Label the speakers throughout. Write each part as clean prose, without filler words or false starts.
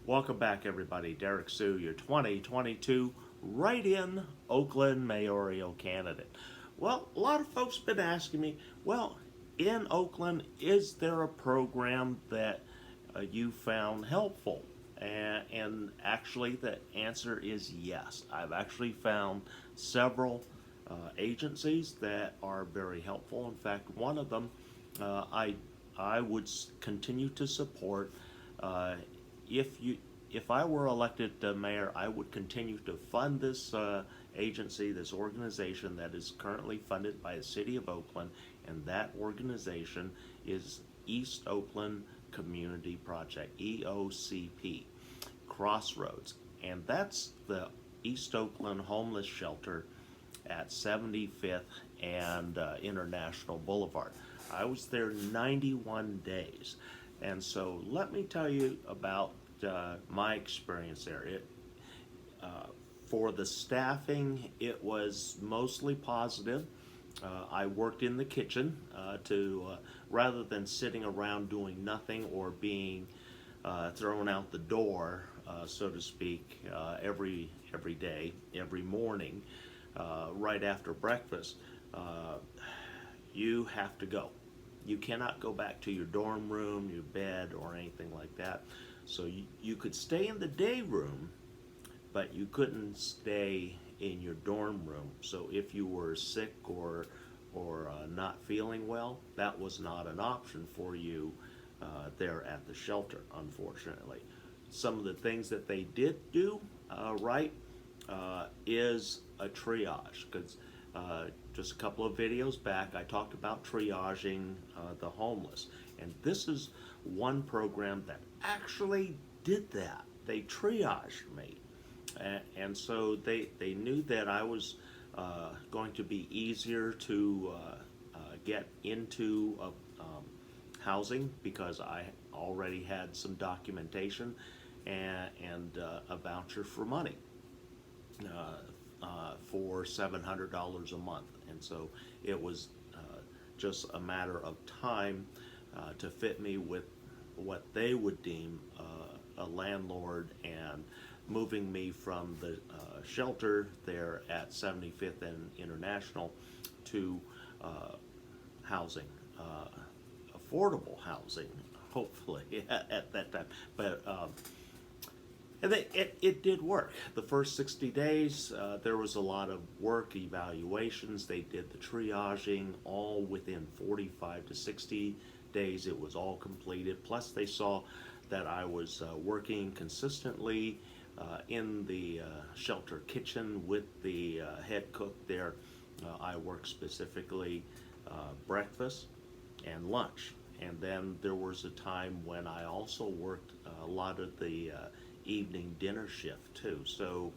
Speaker 1: Welcome back, everybody. Derrick Soo, your 2022 write-in Oakland mayoral candidate. Well, a lot of folks have been asking me, well, in Oakland, is there a program that you found helpful? And actually, the answer is yes. I've actually found several agencies that are very helpful. In fact, one of them I would continue to support. If I were elected mayor, I would continue to fund this agency, this organization that is currently funded by the City of Oakland, and that organization is East Oakland Community Project, EOCP, Crossroads, and that's the East Oakland homeless shelter at 75th and International Boulevard. I was there 91 days, and so let me tell you about my experience there. For the staffing, it was mostly positive. I worked in the kitchen rather than sitting around doing nothing or being thrown out the door, so to speak, every day, every morning, right after breakfast. You have to go. You cannot go back to your dorm room, your bed, or anything like that. So you could stay in the day room, but you couldn't stay in your dorm room. So if you were sick or not feeling well, that was not an option for you there at the shelter, unfortunately. Some of the things that they did do right is a triage, because just a couple of videos back I talked about triaging the homeless, and this is one program that actually did that. They triaged me, and so they knew that I was going to be easier to get into housing because I already had some documentation and a voucher for money for $700 a month, and so it was just a matter of time to fit me with what they would deem a landlord, and moving me from the shelter there at 75th and International to housing, affordable housing, hopefully at that time. But and it did work. The first 60 days, there was a lot of work, evaluations. They did the triaging all within 45 to 60 days. It was all completed. Plus, they saw that I was working consistently in the shelter kitchen with the head cook there. I worked specifically breakfast and lunch. And then there was a time when I also worked a lot of the evening dinner shift too. So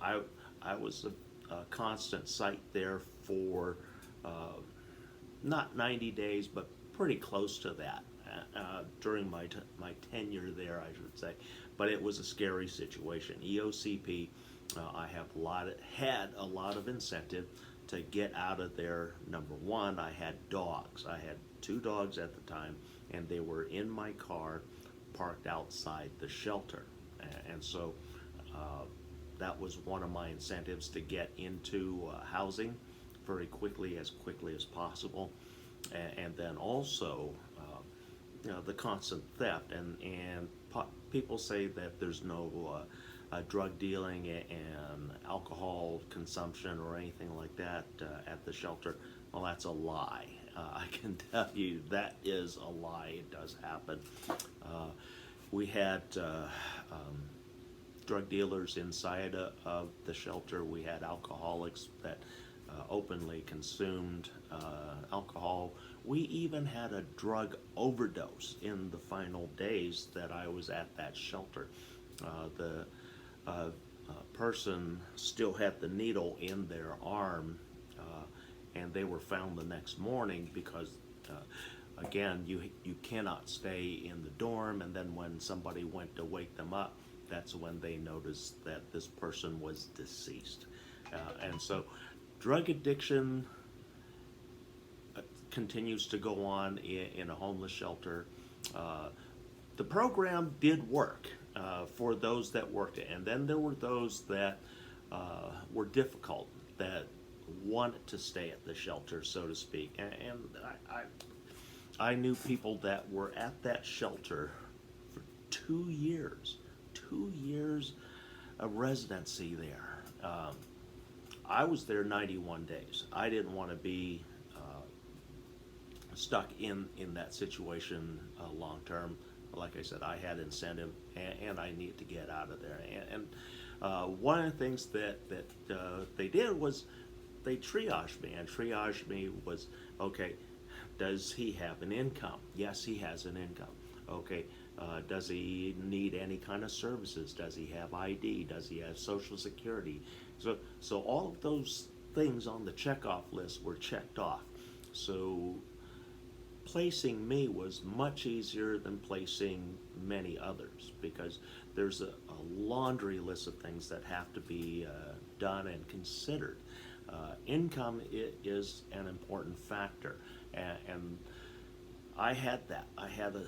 Speaker 1: I was a constant sight there for not 90 days, but pretty close to that during my tenure there, I should say. But it was a scary situation. EOCP, I had a lot of incentive to get out of there. Number one, I had dogs. I had 2 dogs at the time, and they were in my car parked outside the shelter. And so that was one of my incentives to get into housing very quickly as possible. And then also the constant theft, and people say that there's no drug dealing and alcohol consumption or anything like that at the shelter. Well, that's a lie. I can tell you that is a lie. It does happen. We had drug dealers inside of the shelter. We had alcoholics that openly consumed alcohol. We even had a drug overdose in the final days that I was at that shelter. The person still had the needle in their arm, and they were found the next morning because again, you cannot stay in the dorm, and then when somebody went to wake them up, that's when they noticed that this person was deceased. And so drug addiction continues to go on in a homeless shelter. The program did work. for those that worked it. And then there were those that were difficult, that wanted to stay at the shelter, so to speak. And I knew people that were at that shelter for 2 years, 2 years of residency there. I was there 91 days. I didn't want to be stuck in that situation long term. Like I said, I had incentive, and I needed to get out of there. And one of the things that they did was they triaged me, and triaged me was, okay, does he have an income? Yes, he has an income. Okay, does he need any kind of services? Does he have ID? Does he have Social Security? So all of those things on the checkoff list were checked off. So placing me was much easier than placing many others, because there's a laundry list of things that have to be done and considered. Income is an important factor, and I had that. I had a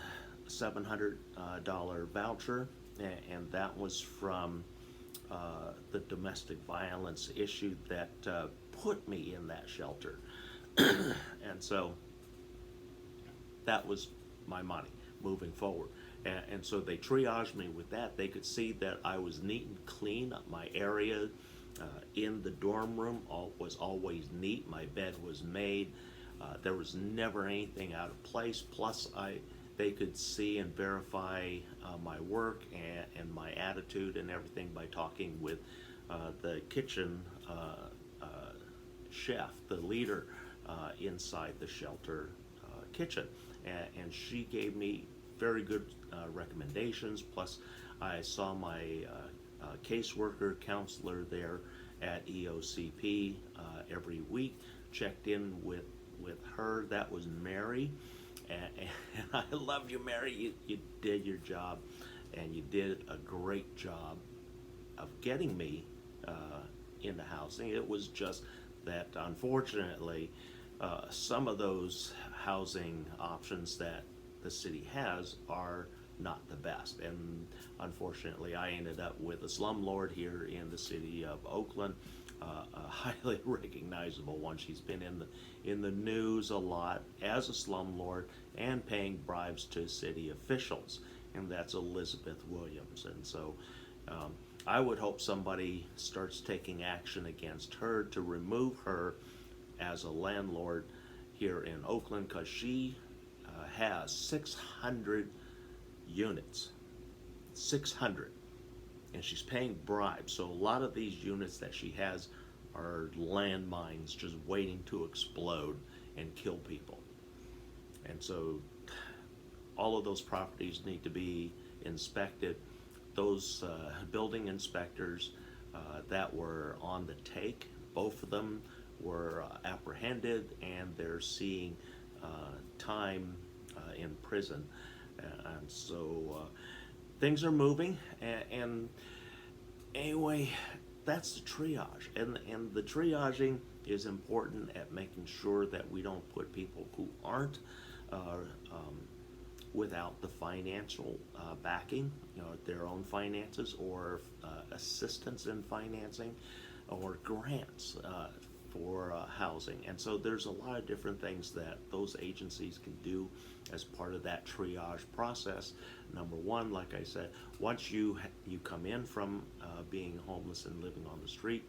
Speaker 1: $700 voucher, and that was from the domestic violence issue that put me in that shelter. And so that was my money moving forward. And so they triaged me with that. They could see that I was neat and clean. My area in the dorm room was always neat. My bed was made. There was never anything out of place. Plus, they could see and verify my work and my attitude and everything by talking with the kitchen chef, the leader inside the shelter kitchen. And she gave me very good recommendations. Plus, I saw my caseworker counselor there at EOCP every week, checked in with her. That was Mary. And I love you, Mary. You did your job, and you did a great job of getting me into housing. It was just that, unfortunately, some of those housing options that the city has are not the best. And unfortunately, I ended up with a slumlord here in the city of Oakland, a highly recognizable one. She's been in the news a lot as a slumlord and paying bribes to city officials, and that's Elizabeth Williams. And so I would hope somebody starts taking action against her to remove her as a landlord here in Oakland, because she has 600 units, 600, and she's paying bribes. So a lot of these units that she has are landmines just waiting to explode and kill people. And so all of those properties need to be inspected. Those building inspectors that were on the take, both of them were apprehended, and they're seeing time in prison. And so things are moving, and anyway, that's the triage. And the triaging is important at making sure that we don't put people who aren't without the financial backing, their own finances, or assistance in financing, or grants for housing. And so there's a lot of different things that those agencies can do as part of that triage process. Number one, like I said, once you come in from being homeless and living on the street,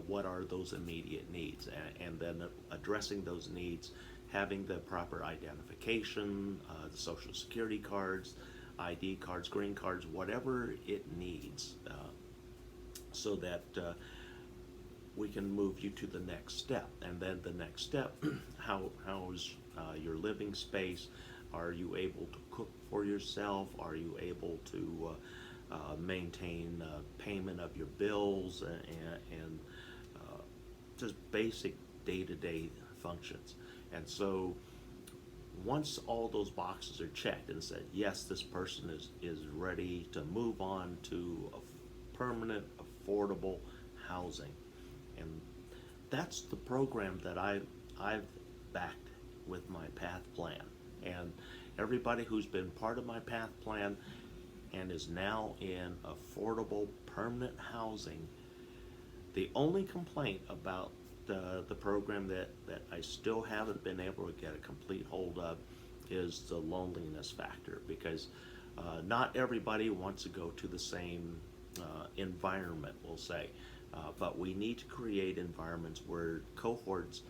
Speaker 1: what are those immediate needs? And then addressing those needs, having the proper identification, the Social Security cards, ID cards, green cards, whatever it needs, so that we can move you to the next step. And then the next step, how is your living space? Are you able to cook for yourself? Are you able to maintain payment of your bills and just basic day-to-day functions? And so once all those boxes are checked and said, yes, this person is ready to move on to a permanent, affordable housing. And that's the program that I've backed with my PATH plan. And everybody who's been part of my PATH plan and is now in affordable permanent housing. The only complaint about the program that I still haven't been able to get a complete hold of is the loneliness factor, because not everybody wants to go to the same environment, we'll say. But we need to create environments where cohorts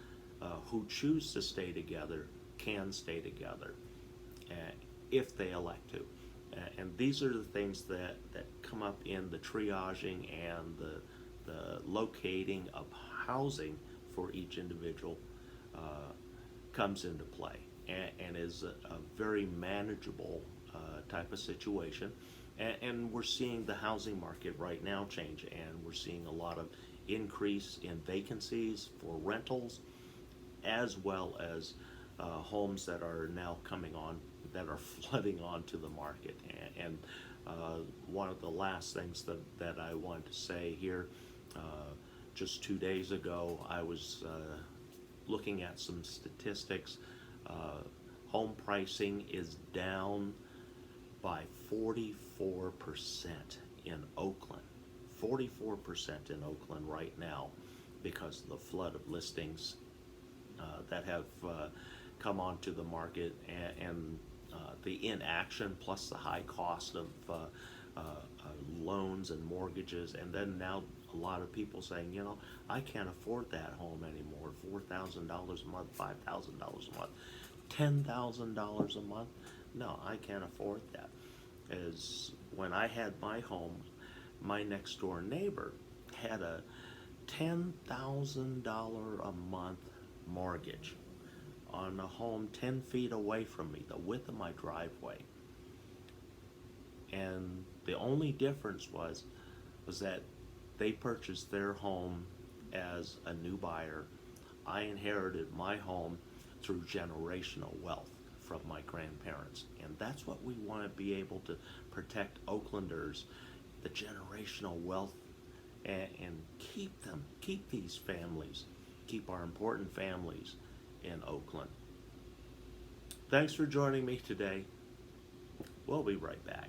Speaker 1: who choose to stay together can stay together if they elect to. And these are the things that come up in the triaging and the locating of housing for each individual comes into play, and is a very manageable type of situation. And we're seeing the housing market right now change, and we're seeing a lot of increase in vacancies for rentals, as well as homes that are now coming on, that are flooding onto the market. And one of the last things that I wanted to say here, just 2 days ago, I was looking at some statistics. Home pricing is down by 44% in Oakland. 44% in Oakland right now, because of the flood of listings that have come onto the market, and the inaction plus the high cost of loans and mortgages, and then now a lot of people saying, you know, I can't afford that home anymore. $4,000 a month, $5,000 a month, $10,000 a month. No, I can't afford that. As when I had my home, my next door neighbor had a $10,000 a month mortgage on a home 10 feet away from me, the width of my driveway. And the only difference was that they purchased their home as a new buyer. I inherited my home through generational wealth from my grandparents. And that's what we want to be able to protect Oaklanders, the generational wealth, and keep these families, keep our important families in Oakland. Thanks for joining me today. We'll be right back.